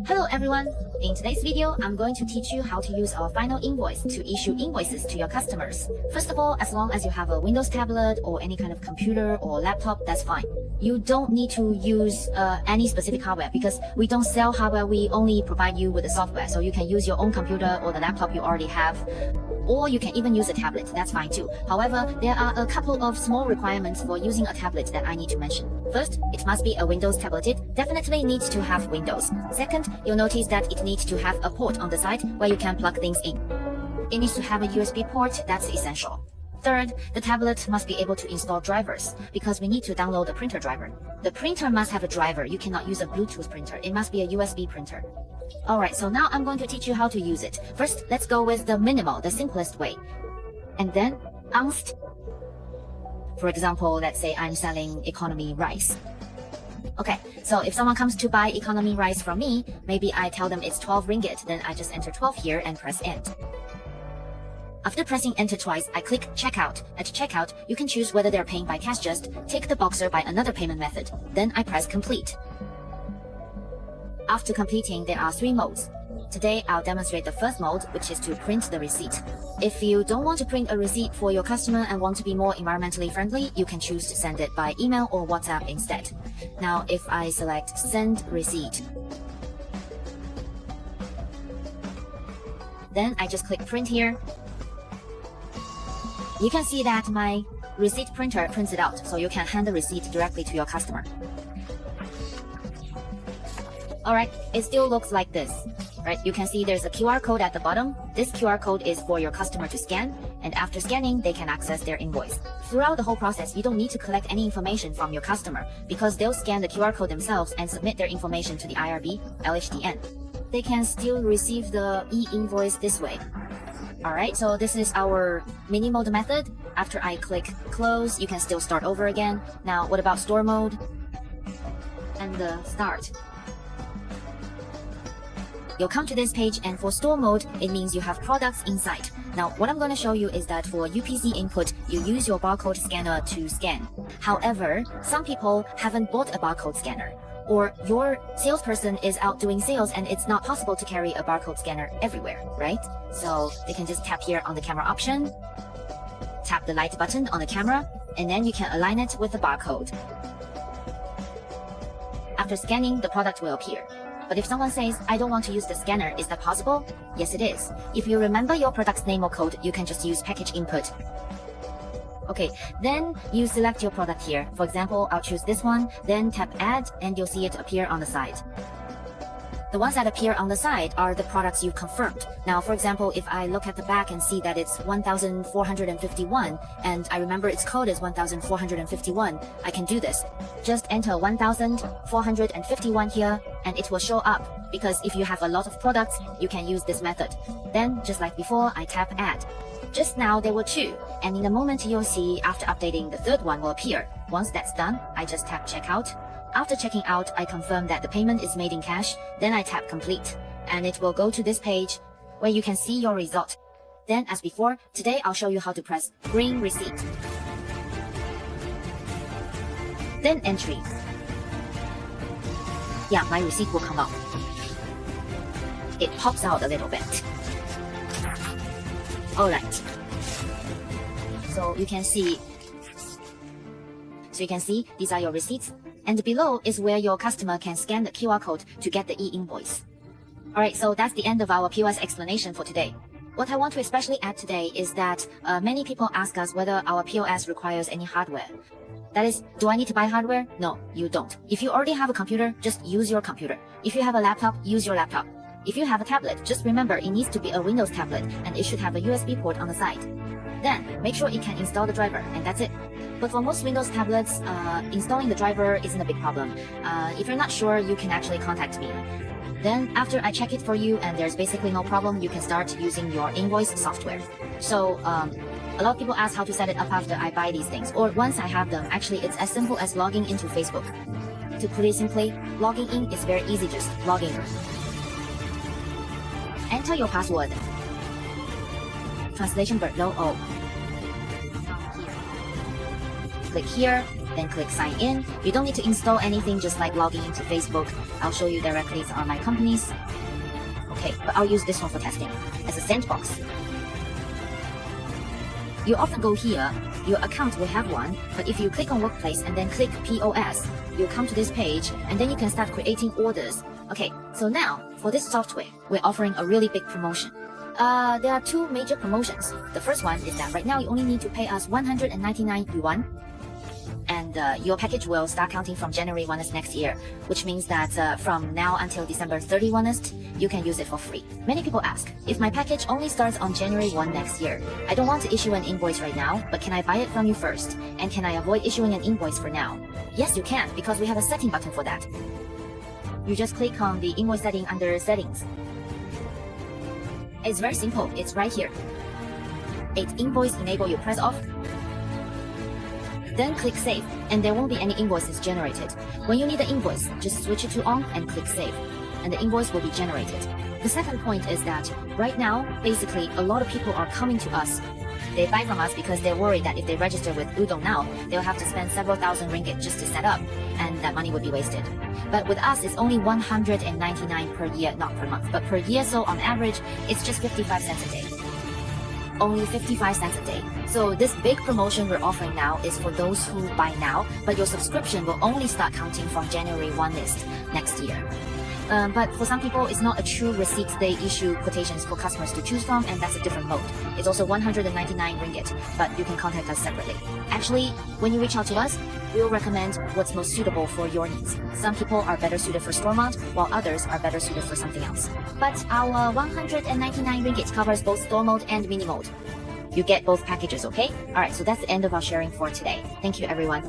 Hello everyone! In today's video, I'm going to teach you how to use our final invoice to issue invoices to your customers. First of all, as long as you have a Windows tablet or any kind of computer or laptop, that's fine. You don't need to use any specific hardware because we don't sell hardware, we only provide you with the software. So you can use your own computer or the laptop you already have, or you can even use a tablet, that's fine too. However, there are a couple of small requirements for using a tablet that I need to mention. First, it must be a Windows tablet. It definitely needs to have Windows. Second, you'll notice that it needs to have a port on the side where you can plug things in. It needs to have a USB port, that's essential. Third, the tablet must be able to install drivers because we need to download the printer driver. The printer must have a driver. You cannot use a Bluetooth printer. It must be a USB printer. Alright, so now I'm going to teach you how to use it. First, let's go with the minimal, the simplest way. And then, unst. For example, let's say I'm selling economy rice. Okay, so if someone comes to buy economy rice from me, maybe I tell them it's 12 ringgit, then I just enter 12 here and press end. After pressing enter twice, I click checkout. At checkout, you can choose whether they're paying by cash just, take the boxer by another payment method. Then I press complete. After completing, there are 3 modes. Today, I'll demonstrate the first mode, which is to print the receipt. If you don't want to print a receipt for your customer and want to be more environmentally friendly, you can choose to send it by email or WhatsApp instead. Now, if I select send receipt, then I just click print here. You can see that my receipt printer prints it out, so you can hand the receipt directly to your customer. Alright, it still looks like this. Right, you can see there's a QR code at the bottom. This QR code is for your customer to scan, and after scanning, they can access their invoice. Throughout the whole process, you don't need to collect any information from your customer because they'll scan the QR code themselves and submit their information to the IRB, LHDN. They can still receive the e-invoice this way. Alright, so this is our mini mode method. After I click close, you can still start over again. Now, what about store mode? And the start. You'll come to this page, and for store mode, it means you have products inside. Now, what I'm going to show you is that for UPC input, you use your barcode scanner to scan. However, some people haven't bought a barcode scanner, or your salesperson is out doing sales and it's not possible to carry a barcode scanner everywhere, right? So they can just tap here on the camera option, tap the light button on the camera, and then you can align it with the barcode. After scanning, the product will appear. But if someone says, I don't want to use the scanner, is that possible? Yes, it is. If you remember your product's name or code, you can just use package input. Okay, then you select your product here. For example, I'll choose this one, then tap add, and you'll see it appear on the side. The ones that appear on the side are the products you've confirmed. Now, for example, if I look at the back and see that it's 1451, and I remember its code is 1451, I can do this. Just enter 1451 here, and it will show up, because if you have a lot of products, you can use this method. Then, just like before, I tap add. Just now there were 2, and in a moment you'll see after updating the 3rd one will appear. Once that's done, I just tap checkout. After checking out, I confirm that the payment is made in cash, then I tap complete, and it will go to this page where you can see your result. Then as before, today I'll show you how to press bring receipt. Then entry. Yeah, my receipt will come up. It pops out a little bit. Alright. So you can see these are your receipts. And below is where your customer can scan the QR code to get the e-invoice. Alright, so that's the end of our POS explanation for today. What I want to especially add today is that many people ask us whether our POS requires any hardware. That is, do I need to buy hardware? No, you don't. If you already have a computer, just use your computer. If you have a laptop, use your laptop. If you have a tablet, just remember it needs to be a Windows tablet and it should have a USB port on the side. Then, make sure it can install the driver, and that's it. But for most Windows tablets, installing the driver isn't a big problem. If you're not sure, you can actually contact me. Then, after I check it for you and there's basically no problem, you can start using your invoice software. So, a lot of people ask how to set it up after I buy these things, or once I have them. Actually, it's as simple as logging into Facebook. To put it simply, logging in is very easy, just log in. Enter your password. Translation below O. Click here, then click sign in. You don't need to install anything, just like logging into Facebook. I'll show you directly on my companies. Okay, but I'll use this one for testing as a sandbox. You often go here, your account will have one, but if you click on Workplace and then click POS, you'll come to this page and then you can start creating orders. Okay, so now for this software, we're offering a really big promotion. There are two major promotions. The first one is that right now you only need to pay us 199 yuan, and your package will start counting from January 1st next year, which means that from now until December 31st, you can use it for free. Many people ask, if my package only starts on January 1 next year, I don't want to issue an invoice right now, but can I buy it from you first? And can I avoid issuing an invoice for now? Yes, you can, because we have a setting button for that. You just click on the invoice setting under settings. It's very simple, it's right here. It's invoice enable, you press off. Then click save, and there won't be any invoices generated. When you need an invoice, just switch it to on and click save, and the invoice will be generated. The second point is that right now, basically, a lot of people are coming to us. They buy from us because they're worried that if they register with Udon now, they'll have to spend several thousand ringgit just to set up, and that money would be wasted. But with us, it's only 199 per year, not per month, but per year, so on average, it's just 55 cents a day. Only 55 cents a day. So this big promotion we're offering now is for those who buy now, but your subscription will only start counting from January 1 list next year. But for some people, it's not a true receipt. They issue quotations for customers to choose from, and that's a different mode. It's also 199 ringgit, but you can contact us separately. Actually, when you reach out to us, we'll recommend what's most suitable for your needs. Some people are better suited for store mount, while others are better suited for something else. But our 199 ringgit covers both store mode and mini mode. You get both packages, okay? Alright, so that's the end of our sharing for today. Thank you, everyone.